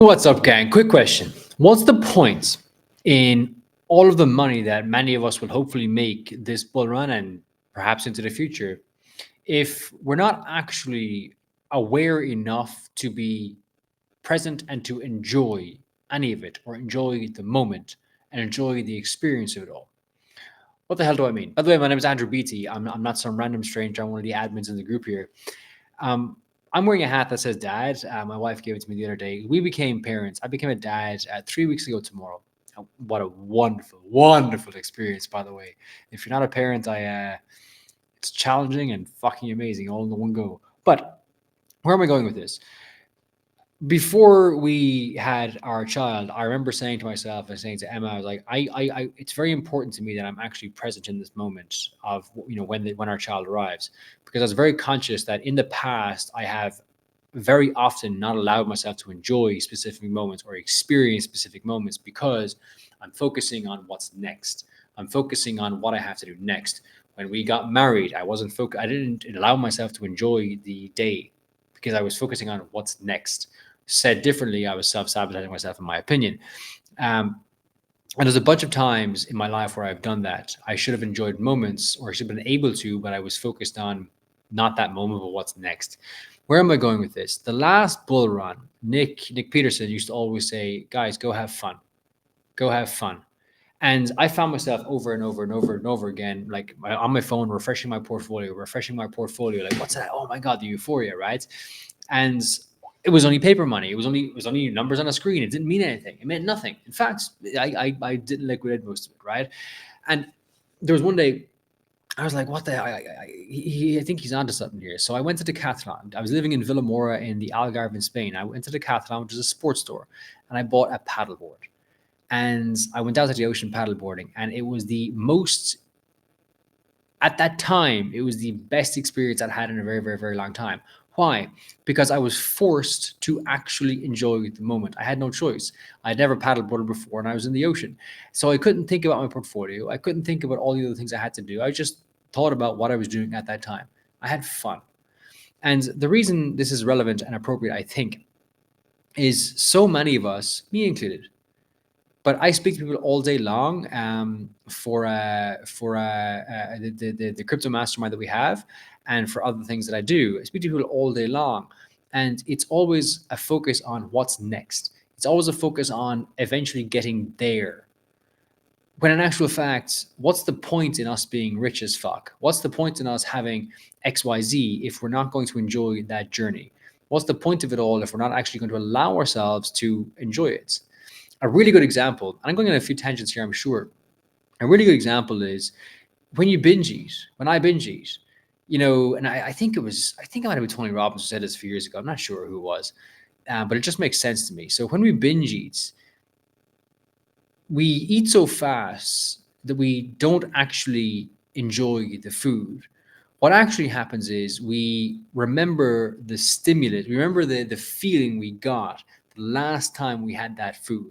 What's up, gang? Quick question. What's the point in all of the money that many of us will hopefully make this bull run and perhaps into the future if we're not actually aware enough to be present and to enjoy any of it or enjoy the moment and enjoy the experience of it all? What the hell do I mean? By the way, my name is Andrew Beatty. I'm not some random stranger. I'm one of the admins in the group here. Um, I'm wearing a hat that says dad. My wife gave it to me the other day. We became parents. I became a dad 3 weeks ago tomorrow. What a wonderful, wonderful experience, by the way. If you're not a parent, it's challenging and fucking amazing all in the one go. But where am I going with this? Before we had our child, I remember saying to myself and saying to Emma, I was like, it's very important to me that I'm actually present in this moment of, when our child arrives, because I was very conscious that in the past I have very often not allowed myself to enjoy specific moments or experience specific moments because I'm focusing on what's next. I'm focusing on what I have to do next. When we got married, I didn't allow myself to enjoy the day because I was focusing on what's next. Said differently, I was self-sabotaging myself, in my opinion. And there's a bunch of times in my life where I've done that. I should have enjoyed moments, or I should have been able to, but I was focused on not that moment, but what's next. Where am I going with this? The last bull run, Nick Peterson used to always say, guys, go have fun. Go have fun. And I found myself over and over and over and over again, like on my phone, refreshing my portfolio. Like, what's that? Oh my God, the euphoria, right? And it was only paper money. It was only numbers on a screen. It didn't mean anything. It meant nothing. In fact, I didn't liquidate most of it, right? And there was one day I was like, what the hell? I think he's onto something here. So I went to Decathlon. I was living in Villamora in the Algarve in Spain. I went to Decathlon, which is a sports store, and I bought a paddleboard. And I went out to the ocean paddleboarding, and it was the most, at that time, it was the best experience I'd had in a very, very, very long time. Why? Because I was forced to actually enjoy the moment. I had no choice. I'd never paddleboarded before and I was in the ocean. So I couldn't think about my portfolio. I couldn't think about all the other things I had to do. I just thought about what I was doing at that time. I had fun. And the reason this is relevant and appropriate, I think, is so many of us, me included, but I speak to people all day long for the crypto mastermind that we have, and for other things that I do. I speak to people all day long, and it's always a focus on what's next. It's always a focus on eventually getting there. When in actual fact, what's the point in us being rich as fuck? What's the point in us having XYZ if we're not going to enjoy that journey? What's the point of it all if we're not actually going to allow ourselves to enjoy it? A really good example, and I'm going on a few tangents here, I'm sure. A really good example is when you binge eat, when I binge eat, and I think I might have been Tony Robbins who said this a few years ago. I'm not sure who it was, but it just makes sense to me. So when we binge eat, we eat so fast that we don't actually enjoy the food. What actually happens is we remember the stimulus, remember the feeling we got the last time we had that food.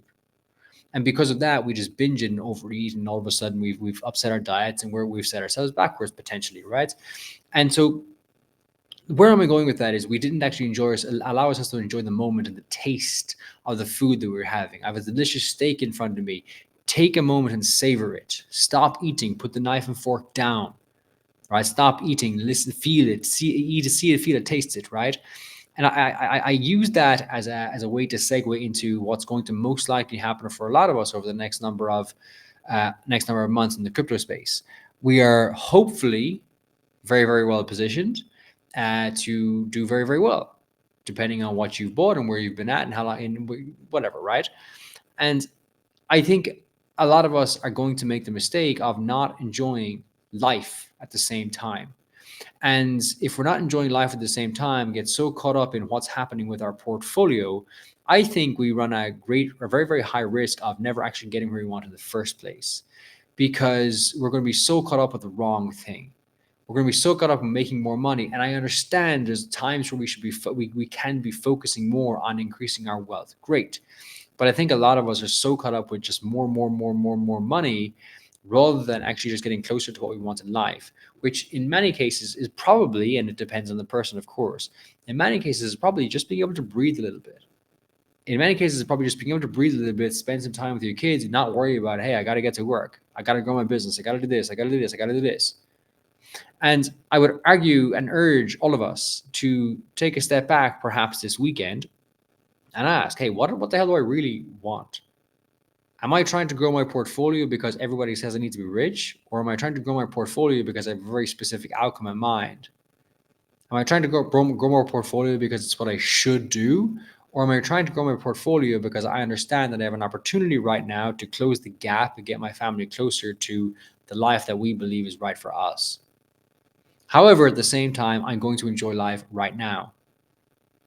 And because of that, we just binge it and overeat, and all of a sudden we've upset our diets and we've set ourselves backwards potentially, right? And so where am I going with that is we didn't actually allow ourselves to enjoy the moment and the taste of the food that we were having. I have a delicious steak in front of me. Take a moment and savor it. Stop eating. Put the knife and fork down. Right? Stop eating. Listen, feel it. See it, feel it, taste it. Right? And I use that as a way to segue into what's going to most likely happen for a lot of us over the next number of months in the crypto space. We are hopefully very, very well positioned to do very, very well, depending on what you've bought and where you've been at and how long, and whatever, right? And I think a lot of us are going to make the mistake of not enjoying life at the same time. And if we're not enjoying life at the same time, get so caught up in what's happening with our portfolio, I think we run a very, very high risk of never actually getting where we want in the first place, because we're going to be so caught up with the wrong thing. We're going to be so caught up in making more money. And I understand there's times where we can be focusing more on increasing our wealth. Great. But I think a lot of us are so caught up with just more money, rather than actually just getting closer to what we want in life, which in many cases is probably, and it depends on the person, of course, in many cases is probably just being able to breathe a little bit. In many cases, it's probably just being able to breathe a little bit, spend some time with your kids, and not worry about, hey, I got to get to work. I got to grow my business. I got to do this. I got to do this. I got to do this. And I would argue and urge all of us to take a step back, perhaps this weekend, and ask, hey, what the hell do I really want? Am I trying to grow my portfolio because everybody says I need to be rich? Or am I trying to grow my portfolio because I have a very specific outcome in mind? Am I trying to grow my portfolio because it's what I should do? Or am I trying to grow my portfolio because I understand that I have an opportunity right now to close the gap and get my family closer to the life that we believe is right for us? However, at the same time, I'm going to enjoy life right now.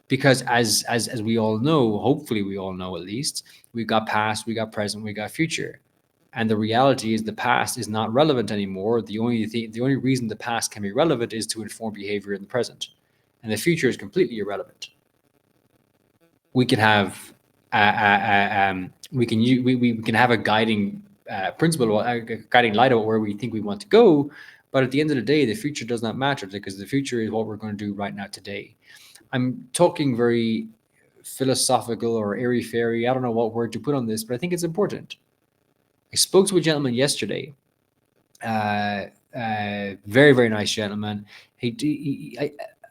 Because as we all know, hopefully we all know at least, we've got past, we got present, we got future. And the reality is the past is not relevant anymore. The only reason the past can be relevant is to inform behavior in the present. And the future is completely irrelevant. We can have we can have a guiding principle, a guiding light about where we think we want to go, but at the end of the day, the future does not matter because the future is what we're going to do right now today. I'm talking very philosophical or airy fairy. I don't know what word to put on this, but I think it's important. I spoke to a gentleman yesterday, very very nice gentleman.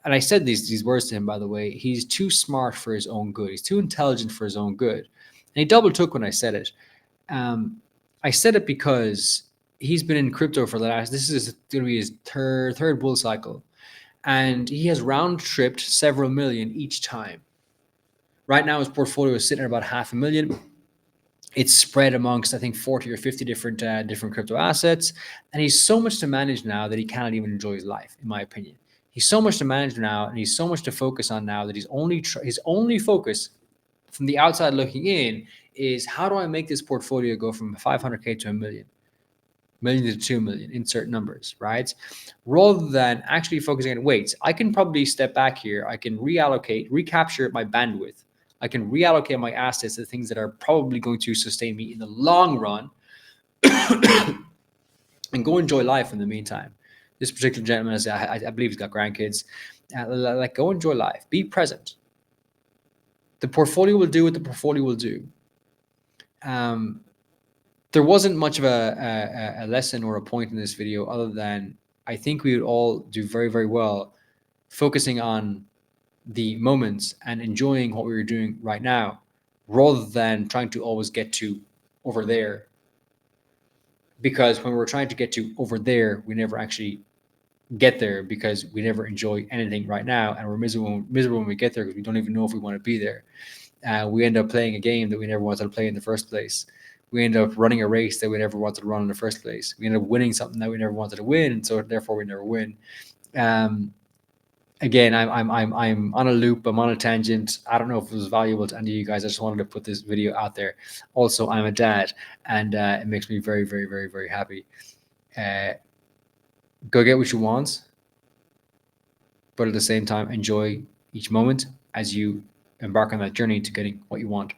And I said these words to him, by the way. He's too smart for his own good. He's too intelligent for his own good. And he double took when I said it. I said it because he's been in crypto for the last. This is going to be his third bull cycle, and he has round tripped several million each time. Right now, his portfolio is sitting at about $500,000. It's spread amongst, I think, 40 or 50 different crypto assets. And he's so much to manage now that he cannot even enjoy his life, in my opinion. He's so much to manage now, and he's so much to focus on now that his only focus from the outside looking in is, how do I make this portfolio go from 500K to a million to 2 million, insert numbers, right? Rather than actually focusing on, wait, I can probably step back here. I can recapture my bandwidth. I can reallocate my assets to things that are probably going to sustain me in the long run and go enjoy life in the meantime. This particular gentleman, I believe he's got grandkids. Like, go enjoy life. Be present. The portfolio will do what the portfolio will do. There wasn't much of a lesson or a point in this video other than I think we would all do very, very well focusing on the moments and enjoying what we were doing right now, rather than trying to always get to over there. Because when we're trying to get to over there, we never actually get there because we never enjoy anything right now, and we're miserable when we get there because we don't even know if we want to be there. We end up playing a game that we never wanted to play in the first place. We end up running a race that we never wanted to run in the first place. We end up winning something that we never wanted to win, and so therefore we never win. Again, I'm on a loop. I'm on a tangent. I don't know if it was valuable to any of you guys. I just wanted to put this video out there. Also, I'm a dad, and it makes me very, very, very, very happy. Go get what you want, but at the same time, enjoy each moment as you embark on that journey to getting what you want.